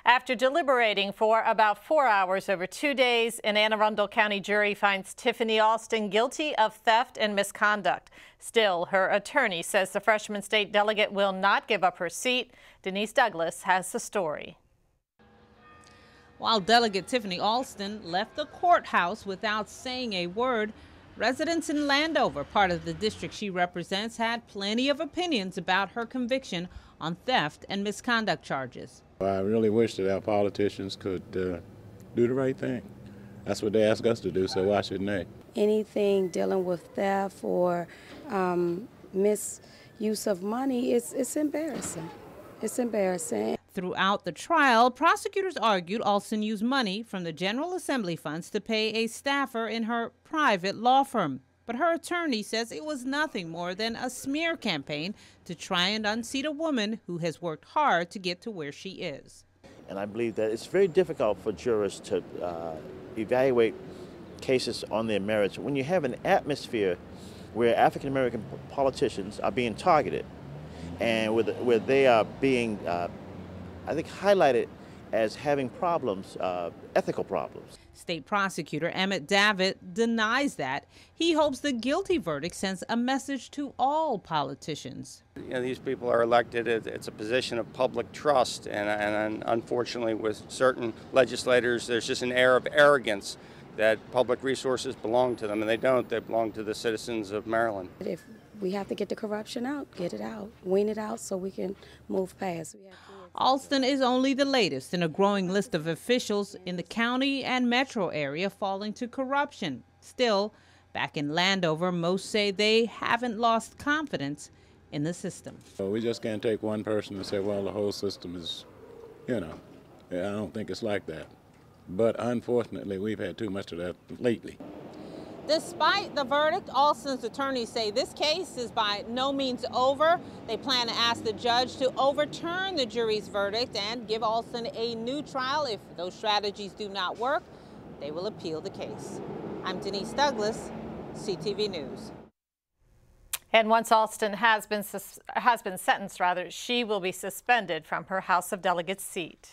After deliberating for about 4 hours over 2 days, an Anne Arundel County jury finds Tiffany Alston guilty of theft and misconduct. Still, her attorney says the freshman state delegate will not give up her seat. Denise Douglas has the story. While Delegate Tiffany Alston left the courthouse without saying a word, residents in Landover, part of the district she represents, had plenty of opinions about her conviction on theft and misconduct charges. I really wish that our politicians could do the right thing. That's what they ask us to do, so why shouldn't they? Anything dealing with theft or misuse of money, it's embarrassing. It's embarrassing. Throughout the trial, prosecutors argued Alston used money from the General Assembly funds to pay a staffer in her private law firm. But her attorney says it was nothing more than a smear campaign to try and unseat a woman who has worked hard to get to where she is. And I believe that it's very difficult for jurors to evaluate cases on their merits when you have an atmosphere where African American politicians are being targeted and where they are being, I think, highlighted as having problems, ethical problems. State prosecutor Emmett Davitt denies that. He hopes the guilty verdict sends a message to all politicians. You know, these people are elected. It's a position of public trust, and unfortunately with certain legislators, there's just an air of arrogance that public resources belong to them, and they don't. They belong to the citizens of Maryland. If we have to get the corruption out, get it out, wean it out so we can move past. Alston is only the latest in a growing list of officials in the county and metro area falling to corruption. Still, back in Landover, most say they haven't lost confidence in the system. So we just can't take one person and say, well, the whole system is, I don't think it's like that. But unfortunately, we've had too much of that lately. Despite the verdict, Alston's attorneys say this case is by no means over. They plan to ask the judge to overturn the jury's verdict and give Alston a new trial. If those strategies do not work, they will appeal the case. I'm Denise Douglas, CTV News. And once Alston has been sentenced, she will be suspended from her House of Delegates seat.